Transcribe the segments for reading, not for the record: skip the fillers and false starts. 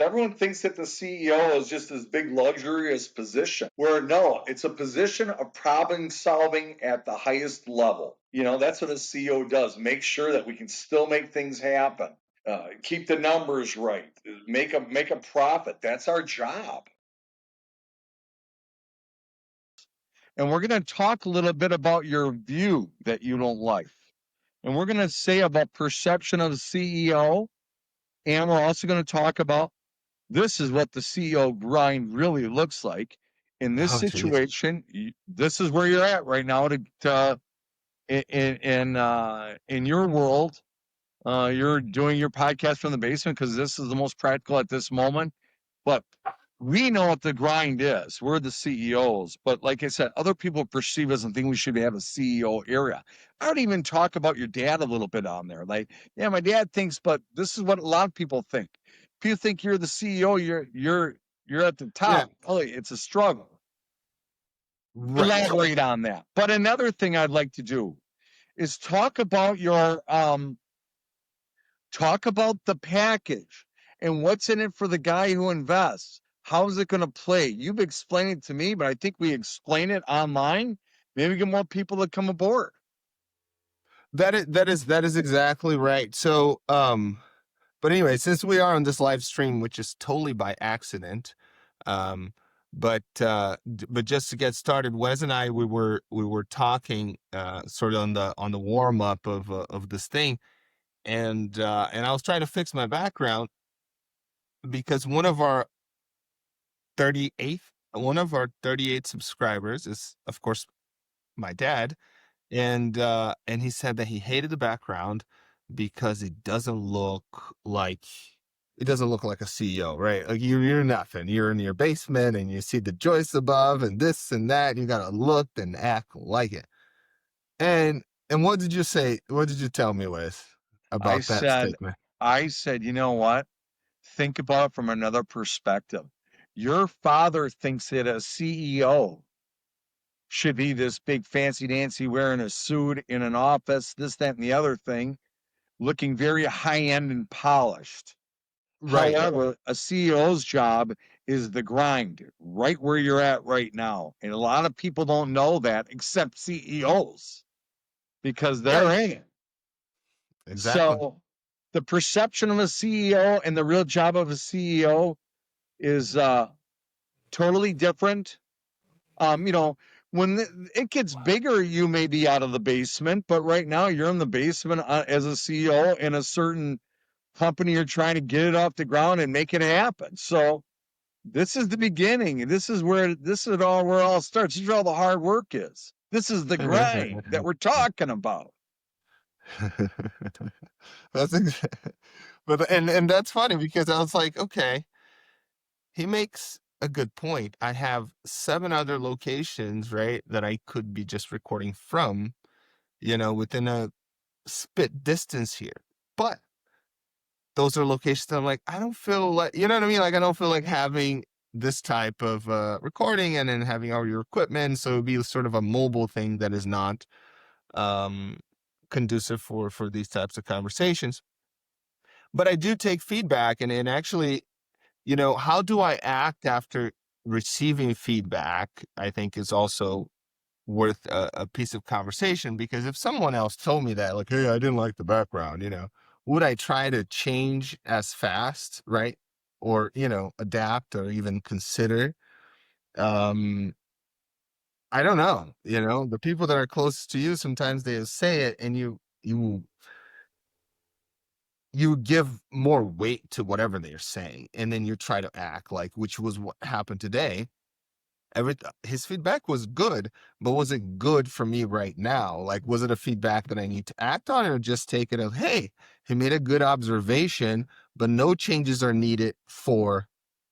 Everyone thinks that the CEO is just this big luxurious position, where no, it's a position of problem solving at the highest level. That's what a CEO does. Make sure that we can still make things happen. Keep the numbers right. Make a profit. That's our job. And we're going to talk a little bit about your view that you don't like. And we're going to say about perception of the CEO. And we're also going to talk about this is what the CEO grind really looks like. In this situation, this is where you're at right now. In your world, you're doing your podcast from the basement because this is the most practical at this moment. But we know what the grind is. We're the CEOs. But like I said, other people perceive us and think we should have a CEO area. I would even talk about your dad a little bit on there. Like, yeah, my dad thinks, but this is what a lot of people think. If you think you're the CEO, you're at the top. Yeah. Oh, it's a struggle. Right. Elaborate on that. But another thing I'd like to do is talk about your talk about the package and what's in it for the guy who invests. How is it going to play? You've explained it to me, but I think we explain it online. Maybe get more people to come aboard. That is exactly right. So, but anyway, since we are on this live stream, which is totally by accident, but just to get started, Wes and I we were talking sort of on the warm up of this thing, and I was trying to fix my background because one of our 38 subscribers is, of course, my dad, and he said that he hated the background because it doesn't look like a CEO, right? Like you're nothing. You're in your basement and you see the joists above and this and that. You gotta look and act like it. And what did you say? What did you tell me, Wes, about that statement? I said, you know what? Think about it from another perspective. Your father thinks that a CEO should be this big fancy dancy wearing a suit in an office, this, that, and the other thing, looking very high end and polished. Right. However, a CEO's job is the grind, right where you're at right now. And a lot of people don't know that except CEOs because they're in it. Exactly. So the perception of a CEO and the real job of a CEO is totally different. When it gets bigger, you may be out of the basement, but right now you're in the basement as a CEO in a certain company. You're trying to get it off the ground and make it happen. So this is the beginning. This is where it all starts. This is where all the hard work is. This is the grind that we're talking about. And that's funny because I was like, okay, he makes a good point. I have 7 other locations, right, that I could be just recording from, within a spit distance here. But those are locations that I'm like, I don't feel like, you know what I mean? Like, I don't feel like having this type of recording and then having all your equipment. So it'd be sort of a mobile thing that is not conducive for these types of conversations. But I do take feedback and actually, how do I act after receiving feedback, I think is also worth a piece of conversation, because if someone else told me that, like, hey, I didn't like the background, would I try to change as fast, right? Or, adapt or even consider? I don't know, the people that are closest to you, sometimes they say it and you give more weight to whatever they're saying, and then you try to act like, which was what happened today. His feedback was good, but was it good for me right now? Like, was it a feedback that I need to act on, or just take it as, hey, he made a good observation, but no changes are needed for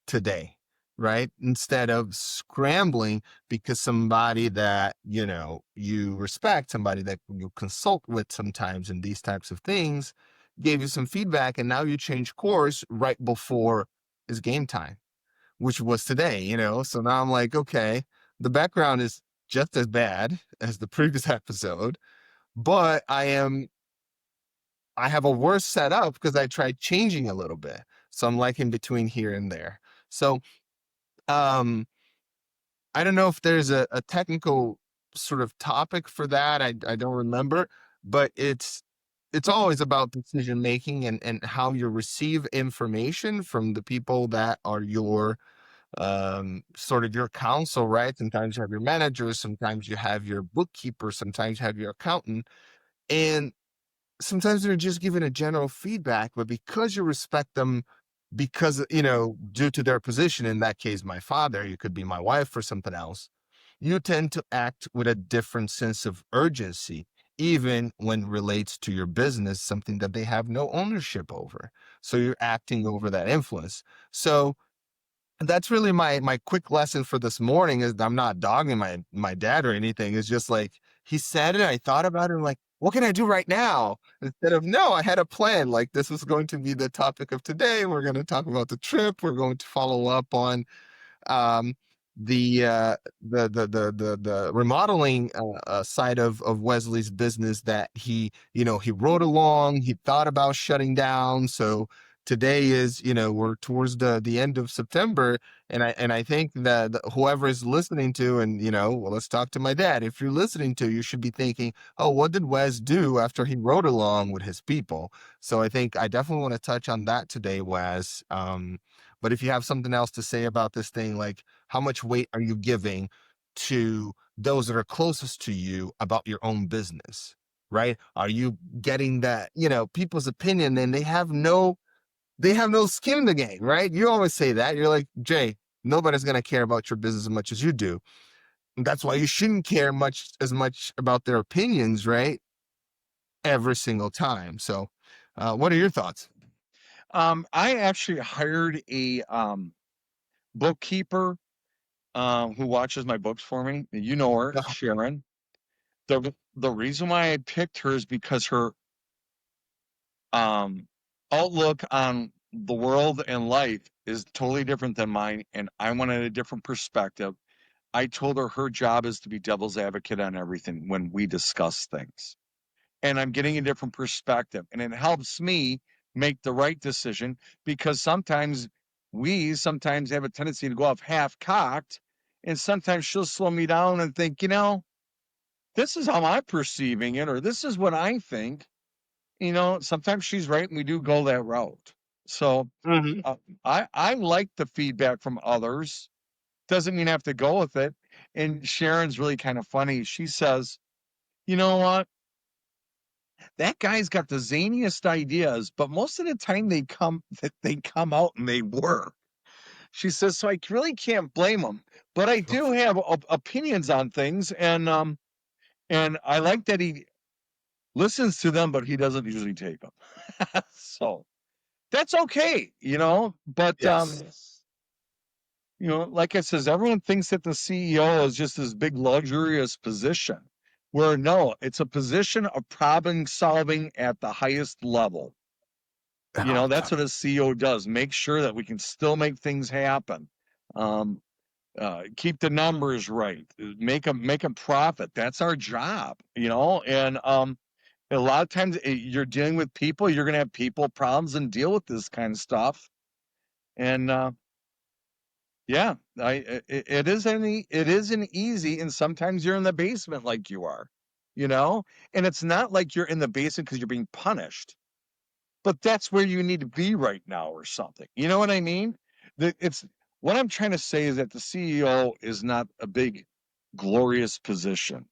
today, right? Instead of scrambling because somebody that, you respect, somebody that you consult with sometimes in these types of things, gave you some feedback, and now you change course right before it's game time, which was today, So now I'm like, okay, the background is just as bad as the previous episode, but I have a worse setup because I tried changing a little bit. So I'm like in between here and there. So um I don't know if there's a technical sort of topic for that. I don't remember, but it's always about decision making and how you receive information from the people that are your sort of your counsel, right? Sometimes you have your managers, sometimes you have your bookkeeper, sometimes you have your accountant, and sometimes they're just giving a general feedback, but because you respect them, because, due to their position, in that case, my father, you could be my wife or something else, you tend to act with a different sense of urgency, even when it relates to your business, something that they have no ownership over. So you're acting over that influence. So that's really my quick lesson for this morning. Is I'm not dogging my dad or anything. It's just like he said it, I thought about it, I'm like, what can I do right now? Instead of, no, I had a plan. Like, this was going to be the topic of today. We're going to talk about the trip. We're going to follow up on um, the remodeling side of Wesley's business that he wrote along. He thought about shutting down. So today is, we're towards the end of September, and I think that whoever is listening to, and well, let's talk to my dad. If you're listening to, you should be thinking, oh, what did Wes do after he wrote along with his people? So I think I definitely want to touch on that today, Wes. But if you have something else to say about this thing, like how much weight are you giving to those that are closest to you about your own business, right? Are you getting that, people's opinion, and they have no skin in the game, right? You always say that. You're like, Jay, nobody's going to care about your business as much as you do. That's why you shouldn't care as much about their opinions, right? Every single time. So, what are your thoughts? I actually hired a bookkeeper who watches my books for me. You know her, Sharon. The reason why I picked her is because her um, outlook on the world and life is totally different than mine, and I wanted a different perspective. I told her her job is to be devil's advocate on everything when we discuss things. And I'm getting a different perspective, and it helps me make the right decision because sometimes have a tendency to go off half cocked, and sometimes she'll slow me down and think, this is how I'm perceiving it, or this is what I think. Sometimes she's right, and we do go that route. So Mhm. I like the feedback from others. Doesn't mean I have to go with it. And Sharon's really kind of funny. She says, you know what? That guy's got the zaniest ideas, but most of the time they come out and they work. She says, so I really can't blame him, but I do have opinions on things, and I like that he listens to them, but he doesn't usually take them. So that's okay, But Yes. like I says, everyone thinks that the CEO is just this big luxurious position. Where no, it's a position of problem solving at the highest level. Oh, That's God. what a CEO does. Make sure that we can still make things happen. Um, keep the numbers right. Make a profit. That's our job. And a lot of times you're dealing with people. You're gonna have people problems and deal with this kind of stuff. And yeah, it isn't easy, and sometimes you're in the basement like you are, and it's not like you're in the basement because you're being punished, but that's where you need to be right now or something. You know what I mean? It's what I'm trying to say is that the CEO is not a big, glorious position.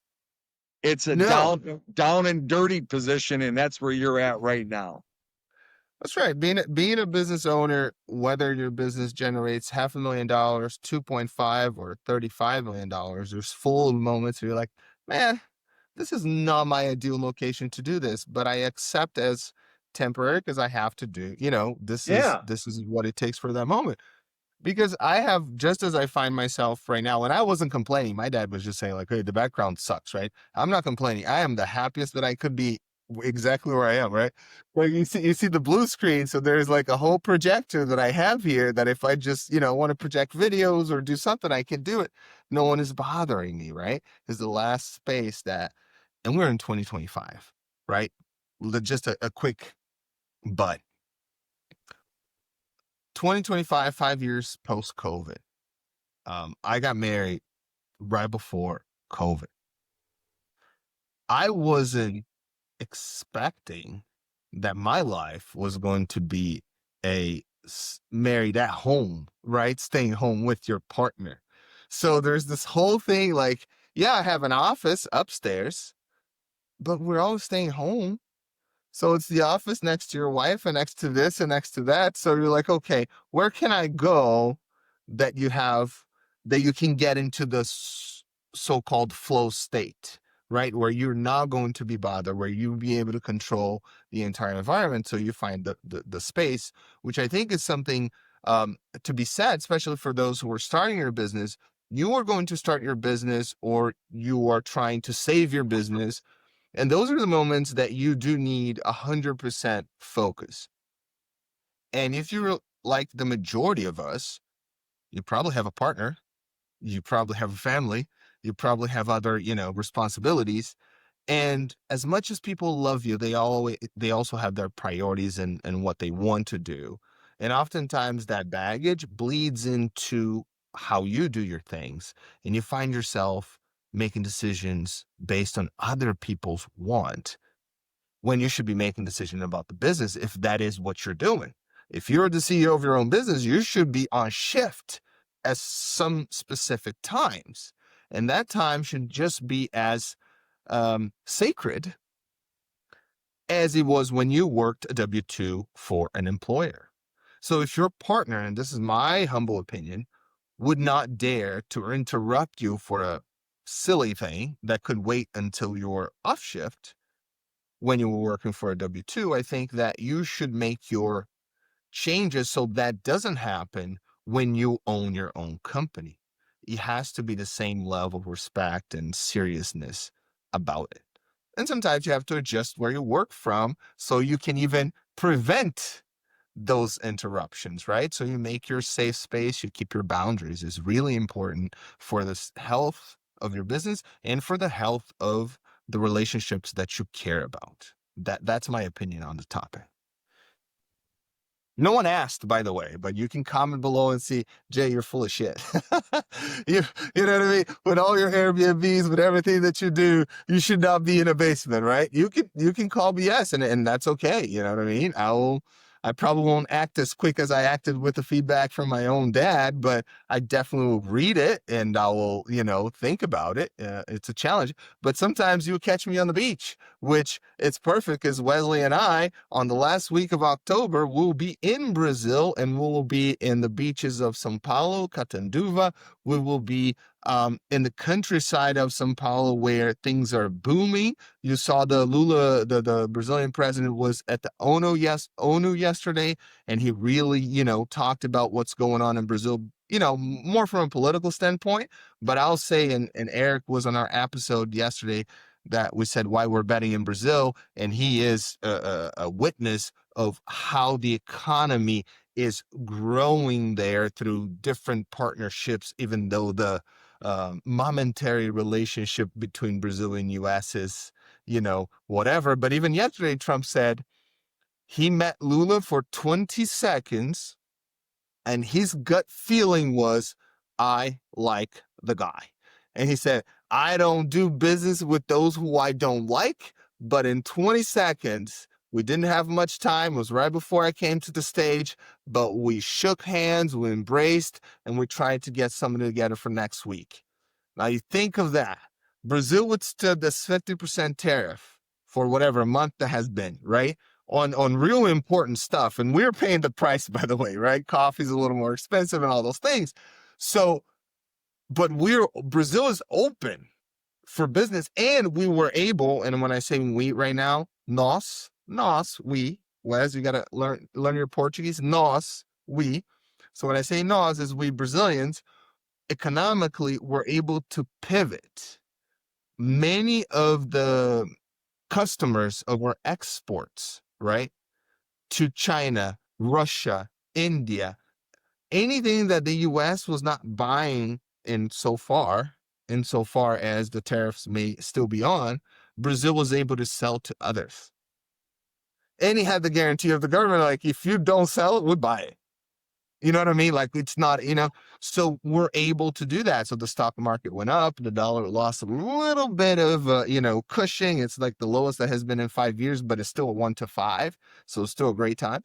It's a No. down and dirty position, and that's where you're at right now. That's right. Being a business owner, whether your business generates $500,000, 2.5, or $35 million, there's full moments where you're like, man, this is not my ideal location to do this, but I accept as temporary because I have to do, this is Yeah. this is what it takes for that moment. Because I have, just as I find myself right now, and I wasn't complaining. My dad was just saying, like, hey, the background sucks, right? I'm not complaining. I am the happiest that I could be exactly where I am, right? Like, you see the blue screen. So there's like a whole projector that I have here that if I just, want to project videos or do something, I can do it. No one is bothering me, right? Is the last space that, and we're in 2025, right? Just a quick but 2025, 5 years post-COVID. I got married right before COVID. I wasn't expecting that my life was going to be married at home, right? Staying home with your partner. So there's this whole thing like, yeah, I have an office upstairs, but we're all staying home. So it's the office next to your wife and next to this and next to that. So you're like, okay, where can I go that you can get into the so-called flow state, right? Where you're not going to be bothered, where you'll be able to control the entire environment. So you find the space, which I think is something to be said, especially for those who are starting your business. You are going to start your business, or you are trying to save your business. And those are the moments that you do need 100% focus. And if you're like the majority of us, you probably have a partner, you probably have a family, you probably have other, responsibilities. And as much as people love you, they also have their priorities and what they want to do. And oftentimes that baggage bleeds into how you do your things. And you find yourself making decisions based on other people's want, when you should be making a decision about the business, if that is what you're doing. If you're the CEO of your own business, you should be on shift at some specific times. And that time should just be as sacred as it was when you worked a W-2 for an employer. So if your partner, and this is my humble opinion, would not dare to interrupt you for a silly thing that could wait until you're off shift when you were working for a W-2, I think that you should make your changes so that doesn't happen when you own your own company. It has to be the same level of respect and seriousness about it. And sometimes you have to adjust where you work from so you can even prevent those interruptions, right? So you make your safe space, you keep your boundaries is really important for the health of your business and for the health of the relationships that you care about. That's my opinion on the topic. No one asked, by the way, but you can comment below and see, Jay, you're full of shit. you, you know what I mean? With all your Airbnbs, with everything that you do, you should not be in a basement, right? You can call BS and that's okay. You know what I mean? I probably won't act as quick as I acted with the feedback from my own dad, but I definitely will read it and I will, think about it. It's a challenge, but sometimes you'll catch me on the beach, which it's perfect because Wesley and I, on the last week of October, will be in Brazil and we will be in the beaches of São Paulo, Catanduva. We will be in the countryside of São Paulo where things are booming. You saw the Lula, the Brazilian president was at the ONU yesterday, and he really, talked about what's going on in Brazil, more from a political standpoint. But I'll say, and Eric was on our episode yesterday that we said why we're betting in Brazil, and he is a witness of how the economy is growing there through different partnerships, even though the momentary relationship between Brazil and US is, whatever. But even yesterday, Trump said he met Lula for 20 seconds and his gut feeling was, I like the guy. And he said, I don't do business with those who I don't like, but in 20 seconds, we didn't have much time. It was right before I came to the stage, but we shook hands, we embraced, and we tried to get something together for next week. Now you think of that. Brazil withstood this 50% tariff for whatever month that has been, right? On real important stuff. And we're paying the price, by the way, right? Coffee's a little more expensive and all those things. So, but Brazil is open for business, and we were able, and when I say we right now, nós, we, Wes, you gotta learn your Portuguese, nós, we. So when I say nós, is we Brazilians, economically, we're able to pivot. Many of the customers of our exports, right, to China, Russia, India, anything that the U.S. was not buying insofar as the tariffs may still be on, Brazil was able to sell to others. And he had the guarantee of the government, like, if you don't sell it, we'll buy it. You know what I mean? Like it's not, so we're able to do that. So the stock market went up, the dollar lost a little bit of, cushing. It's like the lowest that has been in 5 years, but it's still a 1 to 5. So it's still a great time.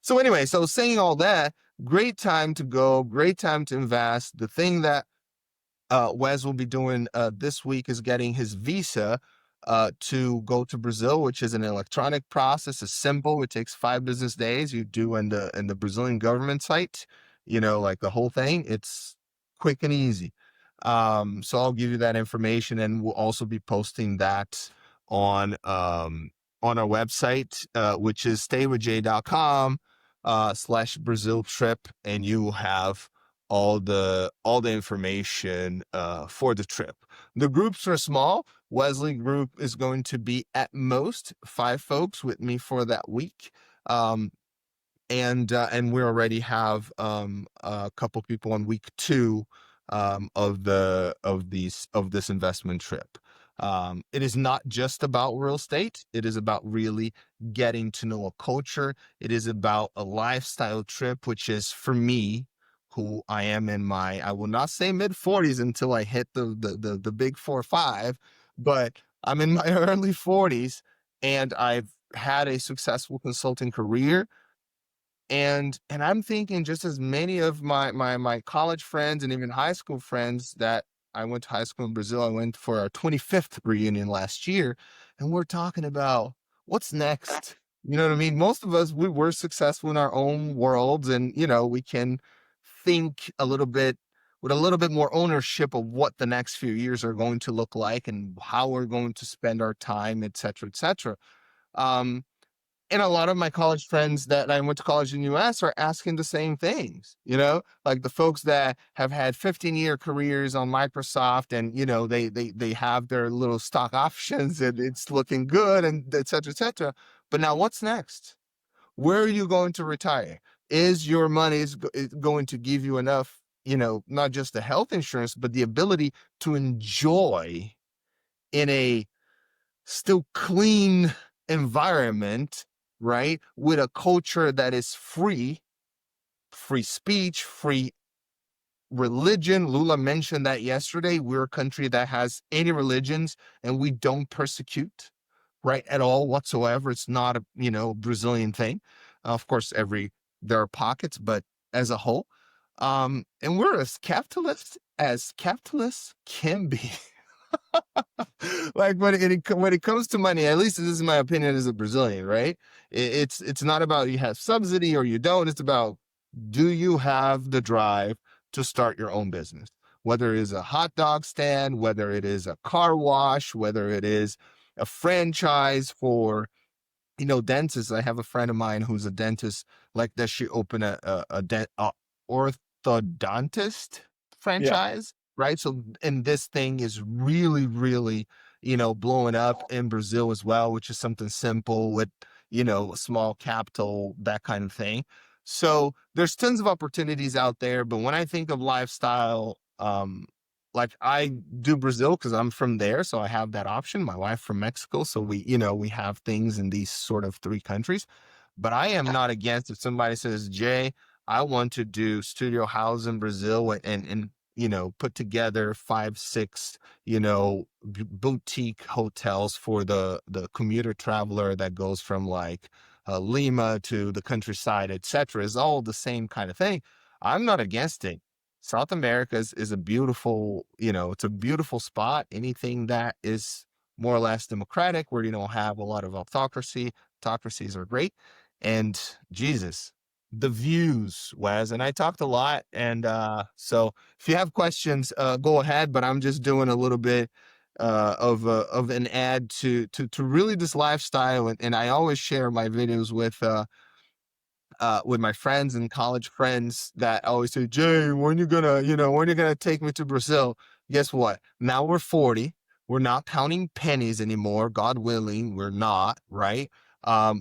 So anyway, so saying all that, great time to go, great time to invest. The thing that Wes will be doing this week is getting his visa to go to Brazil, which is an electronic process. It's simple. It takes 5 business days. You do in the Brazilian government site, like the whole thing. It's quick and easy. So I'll give you that information, and we'll also be posting that on our website, which is staywithj.com/Brazil trip, and you will have all the information for the trip. The groups are small. Wesley group is going to be at most 5 folks with me for that week. And we already have a couple people on week 2 of this investment trip. It is not just about real estate. It is about really getting to know a culture. It is about a lifestyle trip, which is, for me, who I am in my, I will not say mid-40s until I hit the big 4 or 5, but I'm in my early 40s, and I've had a successful consulting career. And I'm thinking, just as many of my college friends and even high school friends that I went to high school in Brazil, I went for our 25th reunion last year, and we're talking about what's next. You know what I mean? Most of us, we were successful in our own worlds, and we can think a little bit with a little bit more ownership of what the next few years are going to look like and how we're going to spend our time, et cetera, et cetera. And a lot of my college friends that I went to college in the US are asking the same things, like the folks that have had 15-year careers on Microsoft, and, they have their little stock options and it's looking good, and et cetera, et cetera. But now what's next? Where are you going to retire? Is your money going to give you enough, not just the health insurance, but the ability to enjoy in a still clean environment, right? With a culture that is free speech, free religion. Lula mentioned that yesterday. We're a country that has any religions, and we don't persecute, right, at all whatsoever. It's not a, Brazilian thing. Of course, there are pockets, but as a whole, and we're as capitalist can be. Like when it comes to money, at least this is my opinion as a Brazilian, right? It's not about you have subsidy or you don't. It's about, do you have the drive to start your own business? Whether it is a hot dog stand, whether it is a car wash, whether it is a franchise for dentists. I have a friend of mine who's a dentist. Like, does she open a orthodontist Yeah. franchise? Right. So, and this thing is really, really, blowing up in Brazil as well, which is something simple with, a small capital, that kind of thing. So there's tons of opportunities out there. But when I think of lifestyle, like, I do Brazil because I'm from there, so I have that option. My wife from Mexico, so we have things in these sort of 3 countries. But I am not against if somebody says, Jay, I want to do Studio Haus in Brazil and put together 5, 6, boutique hotels for the commuter traveler that goes from like Lima to the countryside, etc. Is all the same kind of thing. I'm not against it. South America is a beautiful, it's a beautiful spot. Anything that is more or less democratic, where you don't have a lot of autocracy. Autocracies are great. And Jesus, the views, Wes, and I talked a lot. And so if you have questions, go ahead. But I'm just doing a little bit of an ad to really this lifestyle. And I always share my videos with my friends and college friends that always say, Jay, when you gonna take me to Brazil? Guess what? Now we're 40. We're not counting pennies anymore. God willing, we're not, right?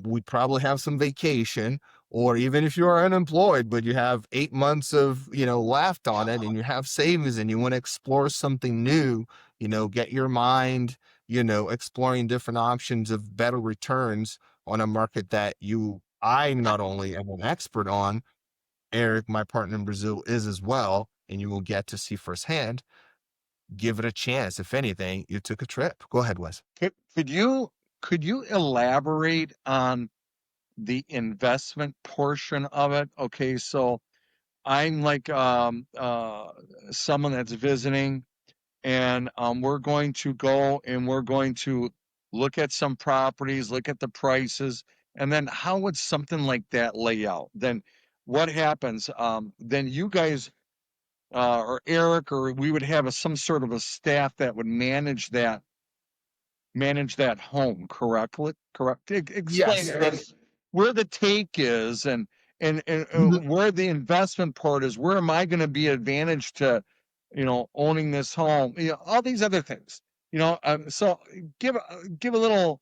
We probably have some vacation, or even if you are unemployed, but you have 8 months of, left on it, and you have savings and you want to explore something new, get your mind, exploring different options of better returns on a market that I not only am an expert on, Eric, my partner in Brazil, is as well, and you will get to see firsthand. Give it a chance. If anything, you took a trip. Go ahead, Wes. Could you elaborate on the investment portion of it? Okay, so I'm like someone that's visiting, and we're going to go and we're going to look at some properties, look at the prices, and then how would something like that lay out? Then what happens? Then you guys or Eric or we would have some sort of a staff that would manage that home correctly. Correct. Explain Yes. it. Where the take is and Mhm. where the investment part is. Where am I going to be advantaged to, owning this home? All these other things. So give a little,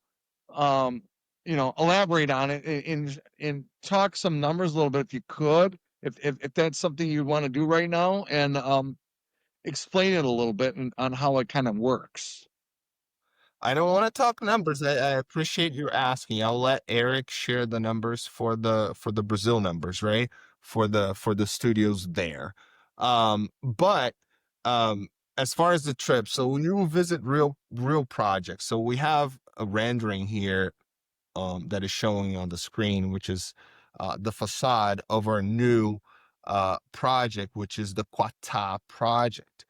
um, elaborate on it and talk some numbers a little bit if you could, if that's something you want to do right now, and explain it a little bit on how it kind of works. I don't want to talk numbers. I appreciate you asking. I'll let Eric share the numbers for the Brazil numbers, right? For the studios there. But um as far as the trip, so when you visit real projects, so we have a rendering here that is showing on the screen, which is the facade of our new project, which is the Quatá project.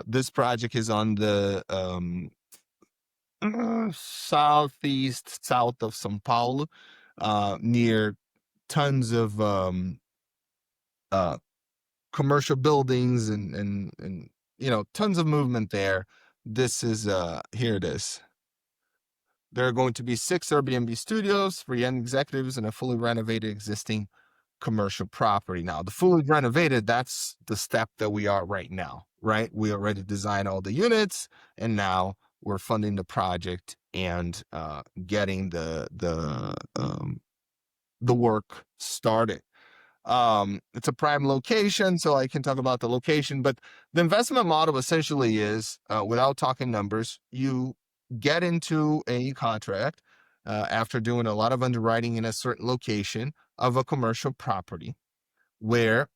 This project is on the southeast, south of São Paulo, near tons of uh, commercial buildings and tons of movement there. This is here it is. There are going to be 6 Airbnb studios for young executives and a fully renovated existing commercial property. Now, the fully renovated, that's the step that we are right now, right? We already designed all the units, and now we're funding the project and getting the work started. It's a prime location, so I can talk about the location, but the investment model essentially is, without talking numbers, you get into a contract after doing a lot of underwriting in a certain location of a commercial property where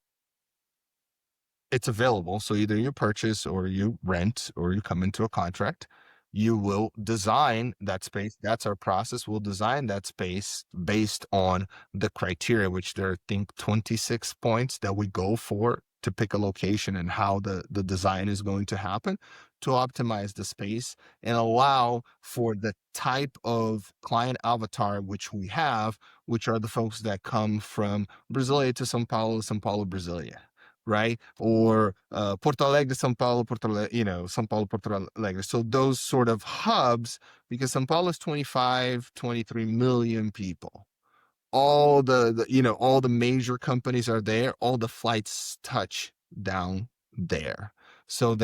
it's available. So either you purchase or you rent or you come into a contract. You will design that space. That's our process. We'll design that space based on the criteria, which there are, I think, 26 points that we go for to pick a location and how the design is going to happen to optimize the space and allow for the type of client avatar which we have, which are the folks that come from Brasilia to São Paulo, Brasilia, right? Or Porto Alegre, São Paulo, Porto Alegre, São Paulo, Porto Alegre. So those sort of hubs, because São Paulo is 25, 23 million people. All all the major companies are there. All the flights touch down there. So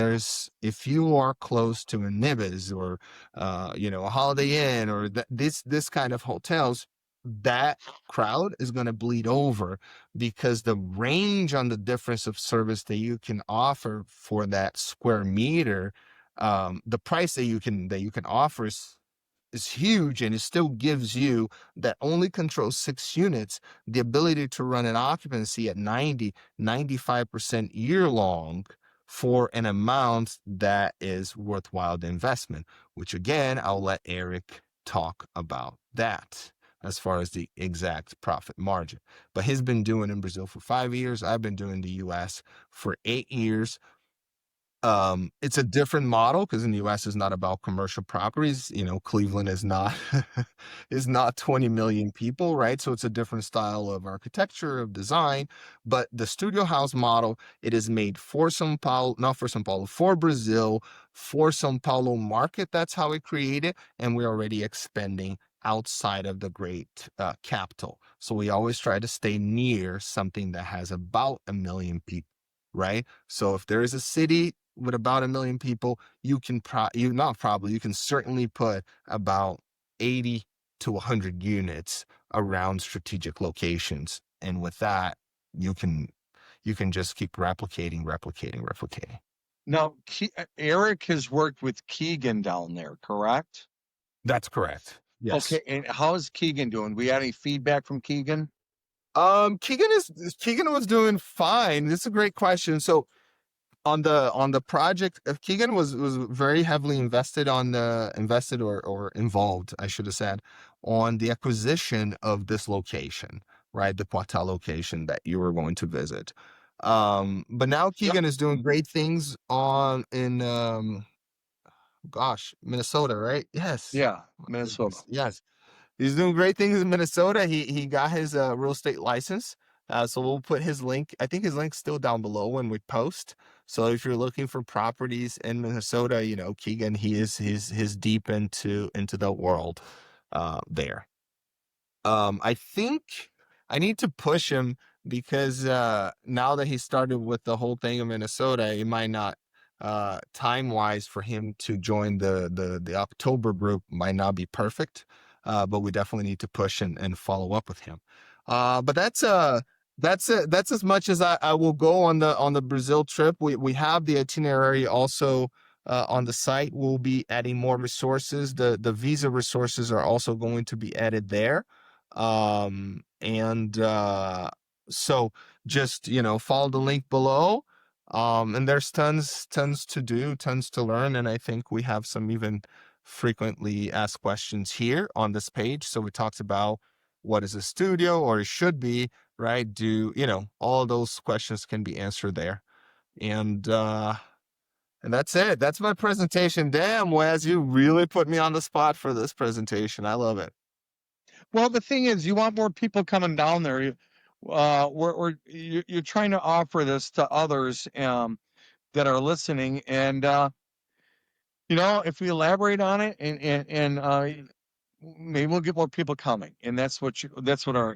if you are close to a Nibis or, a Holiday Inn or this kind of hotels, that crowd is going to bleed over because the range on the difference of service that you can offer for that square meter, the price that you can offer is huge, and it still gives you that only controls 6 units the ability to run an occupancy at 95% year long for an amount that is worthwhile the investment, which again I'll let Eric talk about that as far as the exact profit margin. But he's been doing in Brazil for 5 years. I've been doing the US for 8 years. It's a different model because in the US it's not about commercial properties. Cleveland is not is not 20 million people, right? So it's a different style of architecture, of design. But the Studio House model, it is made for São Paulo, not for São Paulo, for Brazil, for São Paulo market. That's how we created, and we're already expanding outside of the great capital. So we always try to stay near something that has about 1 million people, right? So if there is a city with about 1 million people, you can you can certainly put about 80 to 100 units around strategic locations. And with that, you can just keep replicating. Now, Eric has worked with Keegan down there, correct? That's correct. Yes. Okay, and how is Keegan doing? We had any feedback from Keegan? Keegan was doing fine. This is a great question. So on the project, Keegan was very heavily invested or involved, I should have said, on the acquisition of this location, right? The Poitou location that you were going to visit. But now Yep. Keegan is doing great things on in Minnesota, right? Yes. Yeah, My Minnesota. goodness. Yes. He's doing great things in Minnesota. He got his real estate license. So we'll put his link. I think his link's still down below when we post. So if you're looking for properties in Minnesota, you know, Keegan, he's deep into the world there. I think I need to push him because now that he started with the whole thing in Minnesota, it might not time wise for him to join the October group might not be perfect. But we definitely need to push and follow up with him. But that's as much as I will go on the Brazil trip. We have the itinerary also on the site. We'll be adding more resources. The visa resources are also going to be added there. And so just, you know, follow the link below. And there's tons to do, tons to learn. And I think we have some even frequently asked questions here on this page. So we talked about what is a studio, or it should be, right? You know, all those questions can be answered there. And that's it. That's my presentation. Damn, Wes, you really put me on the spot for this presentation. I love it. Well, the thing is, you want more people coming down there. You're trying to offer this to others that are listening, and you know, if we elaborate on it, and maybe we'll get more people coming, and that's what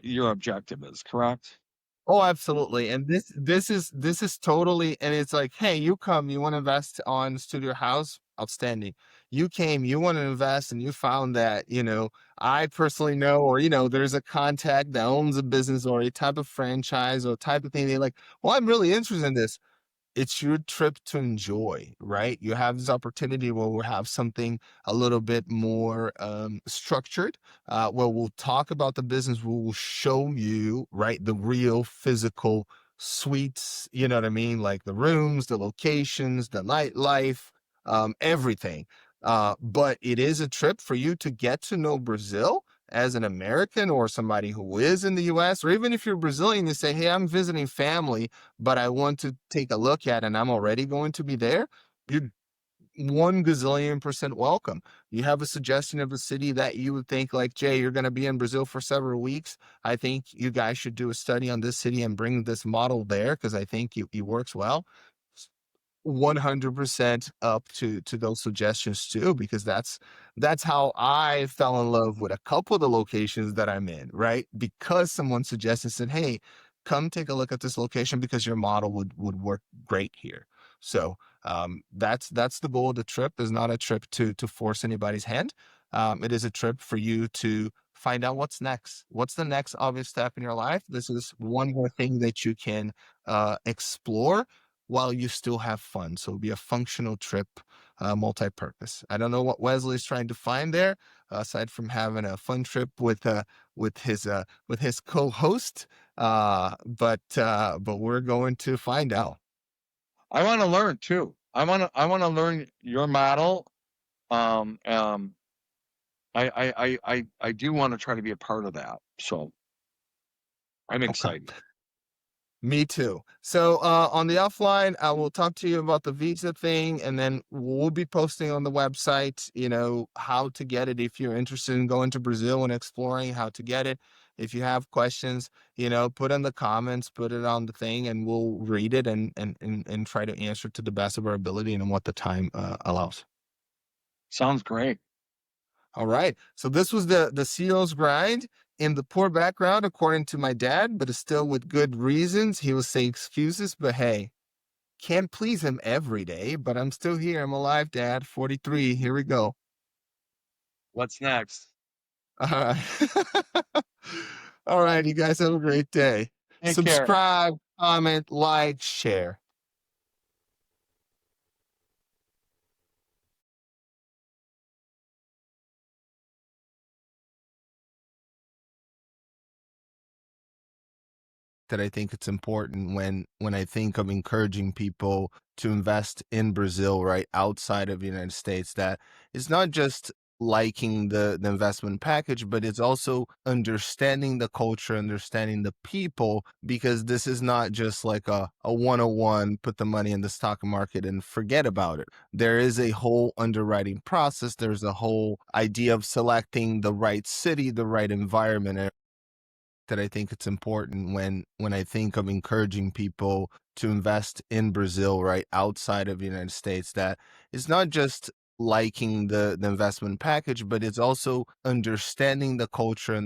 your objective is, correct? Oh, absolutely. And this is totally, and it's like, hey, you come, you want to invest on Studio House, outstanding. You came, you want to invest, and you found that, you know, I personally know, or you know, there's a contact that owns a business or a type of franchise or type of thing. They're like, well, I'm really interested in this. It's your trip to enjoy, right? You have this opportunity where we'll have something a little bit more structured, where we'll talk about the business. We will show you, right, the real physical suites, you know what I mean? Like the rooms, the locations, the nightlife, everything. But it is a trip for you to get to know Brazil as an American or somebody who is in the US, or even if you're Brazilian, you say, hey, I'm visiting family but I want to take a look at and I'm already going to be there, you're 1 gazillion% welcome. You have a suggestion of a city that you would think like, Jay, you're going to be in Brazil for several weeks. I think you guys should do a study on this city and bring this model there because I think it works well. 100% up to those suggestions too, because that's how I fell in love with a couple of the locations that I'm in, right? Because someone suggested, said, hey, come take a look at this location because your model would work great here. So that's the goal of the trip. Is not a trip to force anybody's hand. It is a trip for you to find out what's next. What's the next obvious step in your life? This is one more thing that you can explore while you still have fun. So it'll be a functional trip, multi-purpose. I don't know what Wesley's trying to find there, aside from having a fun trip with his co-host. But we're going to find out. I want to learn too. I want to learn your model. Um, um, I do want to try to be a part of that. So I'm Okay. excited. Me too. So on the offline, I will talk to you about the visa thing, and then we'll be posting on the website, you know, how to get it if you're interested in going to Brazil and exploring how to get it. If you have questions, you know, put in the comments, put it on the thing, and we'll read it and try to answer to the best of our ability and what the time allows. Sounds great. All right. So this was the CEO's grind in the poor background, according to my dad, but still with good reasons. He will say excuses, but hey, can't please him every day. But I'm still here. I'm alive, Dad. 43. Here we go. What's next? All right. All right. You guys have a great day. Take care. Subscribe, comment, like, share. that I think it's important when I think of encouraging people to invest in Brazil, right, outside of the United States, that it's not just liking the investment package, but it's also understanding the culture, understanding the people, because this is not just like a 101, put the money in the stock market and forget about it. There is a whole underwriting process. There's a whole idea of selecting the right city, the right environment, that I think it's important when I think of encouraging people to invest in Brazil, right, outside of the United States, that it's not just liking the investment package, but it's also understanding the culture,